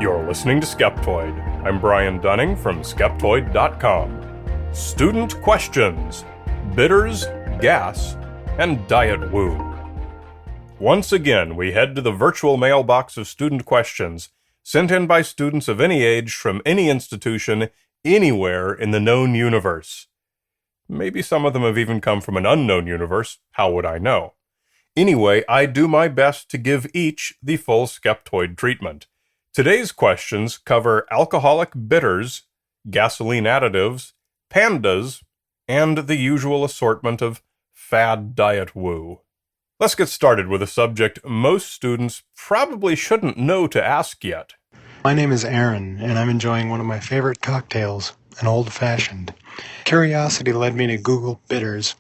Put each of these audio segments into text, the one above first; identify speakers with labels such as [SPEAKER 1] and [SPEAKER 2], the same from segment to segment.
[SPEAKER 1] You're listening to Skeptoid. I'm Brian Dunning from Skeptoid.com. Student questions, bitters, gas, and diet woo. Once again, we head to the virtual mailbox of student questions sent in by students of any age from any institution, anywhere in the known universe. Maybe some of them have even come from an unknown universe. How would I know? Anyway, I do my best to give each the full Skeptoid treatment. Today's questions cover alcoholic bitters, gasoline additives, pandas, and the usual assortment of fad diet woo. Let's get started with a subject most students probably shouldn't know to ask yet.
[SPEAKER 2] My name is Aaron, and I'm enjoying one of my favorite cocktails, an old-fashioned. Curiosity led me to Google bitters,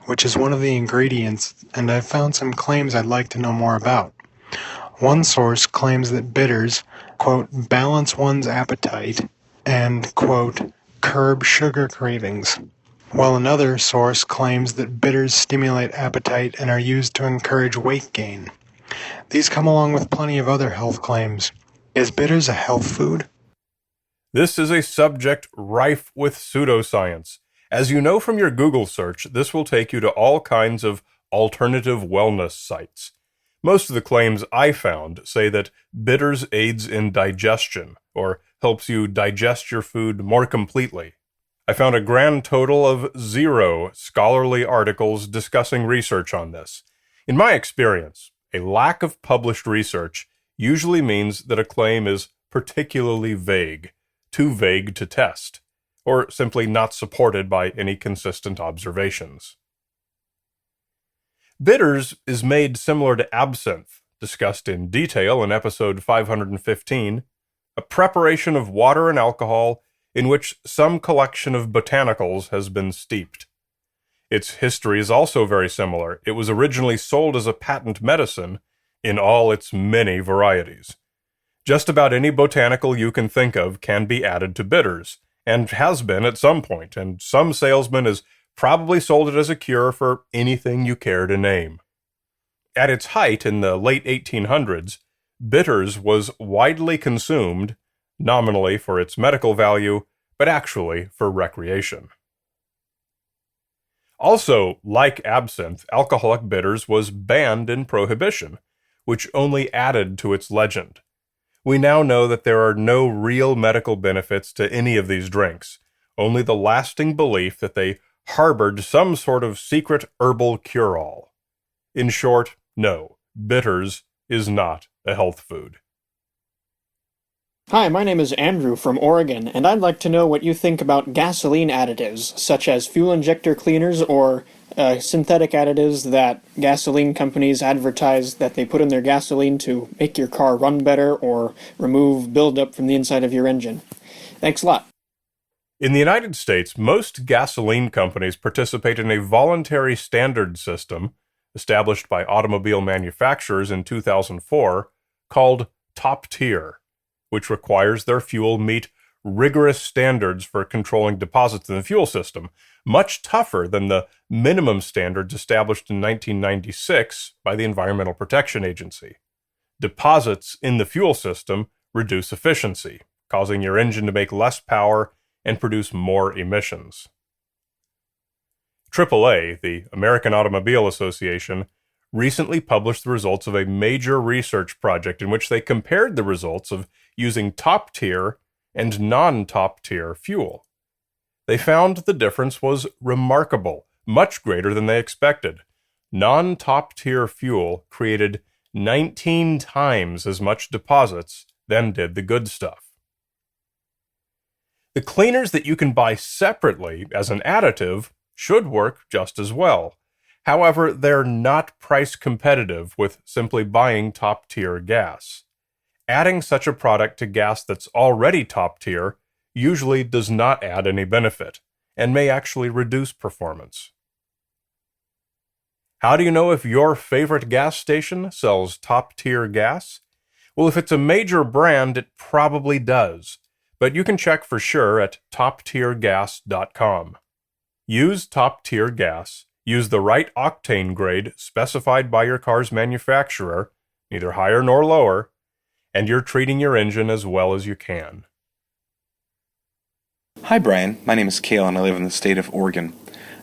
[SPEAKER 2] which is one of the ingredients, and I've found some claims I'd like to know more about. One source claims that bitters, quote, balance one's appetite and, quote, curb sugar cravings, while another source claims that bitters stimulate appetite and are used to encourage weight gain. These come along with plenty of other health claims. Is bitters a health food?
[SPEAKER 1] This is a subject rife with pseudoscience. As you know from your Google search, this will take you to all kinds of alternative wellness sites. Most of the claims I found say that bitters aids in digestion, or helps you digest your food more completely. I found a grand total of 0 scholarly articles discussing research on this. In my experience, a lack of published research usually means that a claim is particularly vague, too vague to test, or simply not supported by any consistent observations. Bitters is made similar to absinthe, discussed in detail in episode 515, a preparation of water and alcohol in which some collection of botanicals has been steeped. Its history is also very similar. It was originally sold as a patent medicine in all its many varieties. Just about any botanical you can think of can be added to bitters, and has been at some point, and some salesman has probably sold it as a cure for anything you care to name. At its height in the late 1800s, bitters was widely consumed, nominally for its medical value, but actually for recreation. Also, like absinthe, alcoholic bitters was banned in Prohibition, which only added to its legend. We now know that there are no real medical benefits to any of these drinks, only the lasting belief that they harbored some sort of secret herbal cure-all. In short, no, bitters is not a health food.
[SPEAKER 3] Hi, my name is Andrew from Oregon, and I'd like to know what you think about gasoline additives, such as fuel injector cleaners or synthetic additives that gasoline companies advertise that they put in their gasoline to make your car run better or remove buildup from the inside of your engine. Thanks a lot.
[SPEAKER 1] In the United States, most gasoline companies participate in a voluntary standard system established by automobile manufacturers in 2004 called Top Tier, which requires their fuel meet rigorous standards for controlling deposits in the fuel system, much tougher than the minimum standards established in 1996 by the Environmental Protection Agency. Deposits in the fuel system reduce efficiency, causing your engine to make less power and produce more emissions. AAA, the American Automobile Association, recently published the results of a major research project in which they compared the results of using top-tier and non-top-tier fuel. They found the difference was remarkable, much greater than they expected. Non-top-tier fuel created 19 times as much deposits than did the good stuff. The cleaners that you can buy separately as an additive should work just as well. However, they're not price competitive with simply buying top-tier gas. Adding such a product to gas that's already top-tier usually does not add any benefit, and may actually reduce performance. How do you know if your favorite gas station sells top-tier gas? Well, if it's a major brand, it probably does, but you can check for sure at toptiergas.com. Use top-tier gas, use the right octane grade specified by your car's manufacturer, neither higher nor lower, and you're treating your engine as well as you can.
[SPEAKER 4] Hi Brian, my name is Kale and I live in the state of Oregon.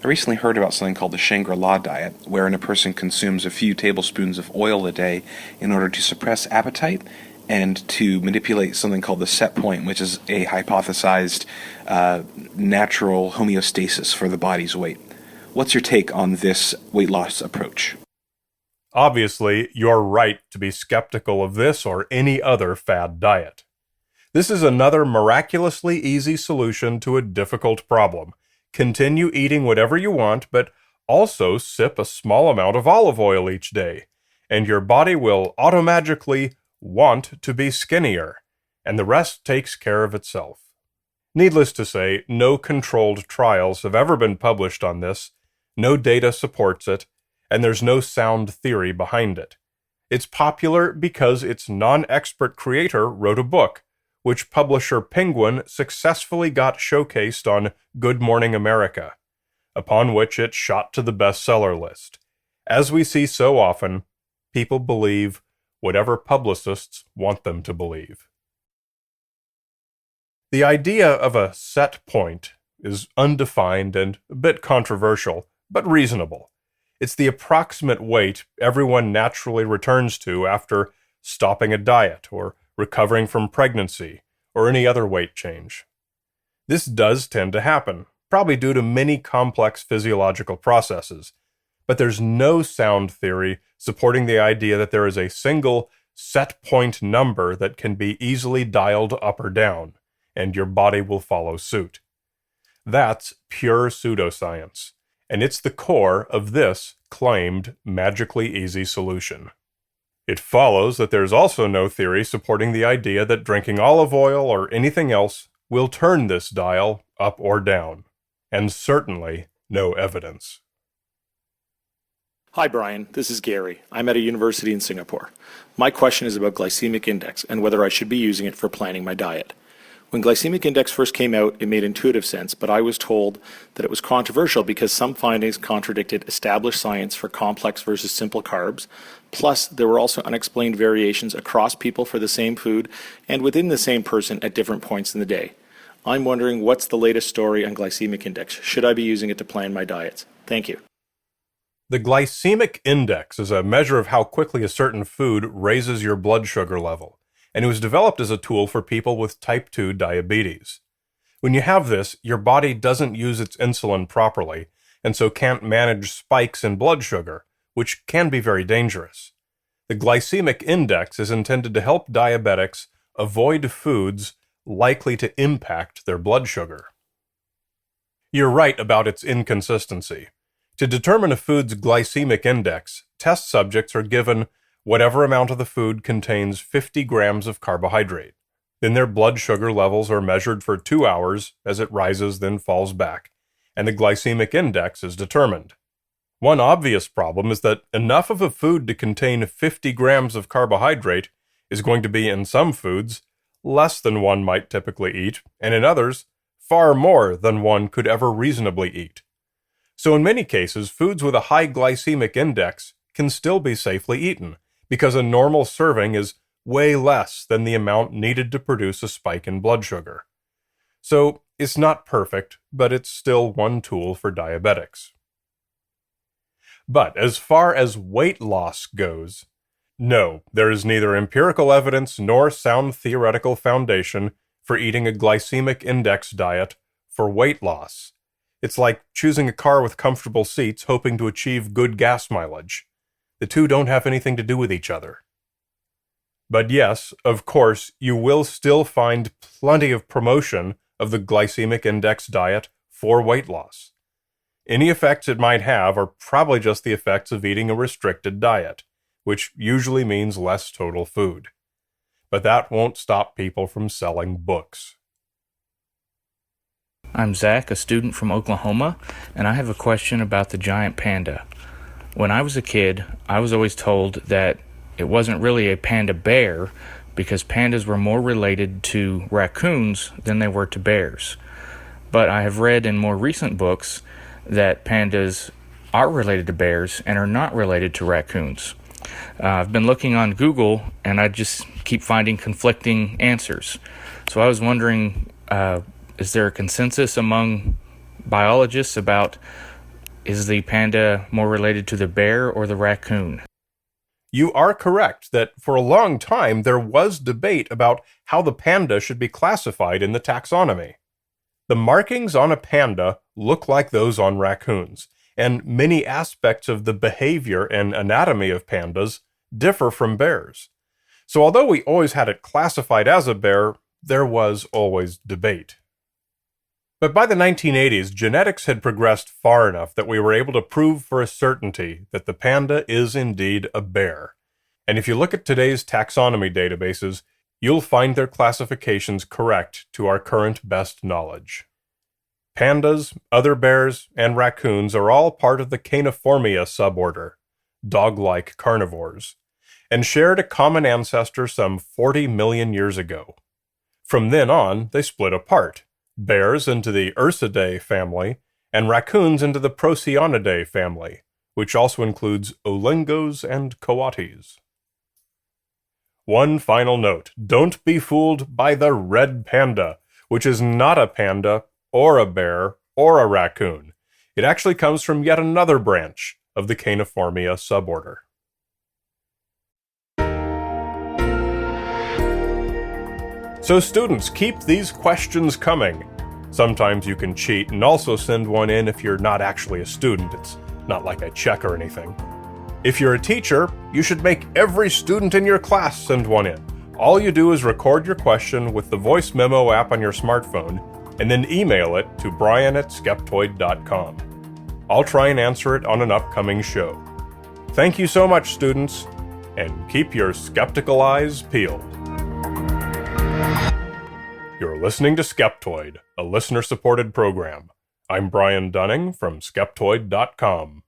[SPEAKER 4] I recently heard about something called the Shangri-La diet, wherein a person consumes a few tablespoons of oil a day in order to suppress appetite and to manipulate something called the set point, which is a hypothesized natural homeostasis for the body's weight. What's your take on this weight loss approach?
[SPEAKER 1] Obviously, you're right to be skeptical of this or any other fad diet. This is another miraculously easy solution to a difficult problem. Continue eating whatever you want, but also sip a small amount of olive oil each day, and your body will automagically want to be skinnier, and the rest takes care of itself. Needless to say, no controlled trials have ever been published on this, no data supports it, and there's no sound theory behind it. It's popular because its non-expert creator wrote a book, which publisher Penguin successfully got showcased on Good Morning America, upon which it shot to the bestseller list. As we see so often, people believe whatever publicists want them to believe. The idea of a set point is undefined and a bit controversial, but reasonable. It's the approximate weight everyone naturally returns to after stopping a diet or recovering from pregnancy, or any other weight change. This does tend to happen, probably due to many complex physiological processes, but there's no sound theory supporting the idea that there is a single set point number that can be easily dialed up or down, and your body will follow suit. That's pure pseudoscience, and it's the core of this claimed magically easy solution. It follows that there's also no theory supporting the idea that drinking olive oil or anything else will turn this dial up or down, and certainly no evidence.
[SPEAKER 5] Hi Brian, this is Gary. I'm at a university in Singapore. My question is about glycemic index and whether I should be using it for planning my diet. When glycemic index first came out, it made intuitive sense, but I was told that it was controversial because some findings contradicted established science for complex versus simple carbs. Plus, there were also unexplained variations across people for the same food and within the same person at different points in the day. I'm wondering, what's the latest story on glycemic index? Should I be using it to plan my diets? Thank you.
[SPEAKER 1] The glycemic index is a measure of how quickly a certain food raises your blood sugar level, and it was developed as a tool for people with type 2 diabetes. When you have this, your body doesn't use its insulin properly, and so can't manage spikes in blood sugar, which can be very dangerous. The glycemic index is intended to help diabetics avoid foods likely to impact their blood sugar. You're right about its inconsistency. To determine a food's glycemic index, test subjects are given whatever amount of the food contains 50 grams of carbohydrate. Then their blood sugar levels are measured for 2 hours as it rises then falls back, and the glycemic index is determined. One obvious problem is that enough of a food to contain 50 grams of carbohydrate is going to be in some foods less than one might typically eat, and in others, far more than one could ever reasonably eat. So in many cases, foods with a high glycemic index can still be safely eaten, because a normal serving is way less than the amount needed to produce a spike in blood sugar. So it's not perfect, but it's still one tool for diabetics. But as far as weight loss goes, no, there is neither empirical evidence nor sound theoretical foundation for eating a glycemic index diet for weight loss. It's like choosing a car with comfortable seats hoping to achieve good gas mileage. The two don't have anything to do with each other. But yes, of course, you will still find plenty of promotion of the glycemic index diet for weight loss. Any effects it might have are probably just the effects of eating a restricted diet, which usually means less total food. But that won't stop people from selling books.
[SPEAKER 6] I'm Zach, a student from Oklahoma, and I have a question about the giant panda. When I was a kid, I was always told that it wasn't really a panda bear because pandas were more related to raccoons than they were to bears. But I have read in more recent books that pandas are related to bears and are not related to raccoons. I've been looking on Google, and I just keep finding conflicting answers. So I was wondering, is there a consensus among biologists about, is the panda more related to the bear or the raccoon?
[SPEAKER 1] You are correct that for a long time there was debate about how the panda should be classified in the taxonomy. The markings on a panda look like those on raccoons, and many aspects of the behavior and anatomy of pandas differ from bears. So although we always had it classified as a bear, there was always debate. But by the 1980s, genetics had progressed far enough that we were able to prove for a certainty that the panda is indeed a bear. And if you look at today's taxonomy databases, you'll find their classifications correct to our current best knowledge. Pandas, other bears, and raccoons are all part of the Caeniformia suborder, dog-like carnivores, and shared a common ancestor some 40 million years ago. From then on, they split apart, bears into the Ursidae family, and raccoons into the Procyonidae family, which also includes olingos and coatis. One final note, don't be fooled by the red panda, which is not a panda, or a bear, or a raccoon. It actually comes from yet another branch of the Caeniformia suborder. So students, keep these questions coming. Sometimes you can cheat and also send one in if you're not actually a student. It's not like a check or anything. If you're a teacher, you should make every student in your class send one in. All you do is record your question with the voice memo app on your smartphone and then email it to brian@skeptoid.com. I'll try and answer it on an upcoming show. Thank you so much, students, and keep your skeptical eyes peeled. You're listening to Skeptoid, a listener-supported program. I'm Brian Dunning from Skeptoid.com.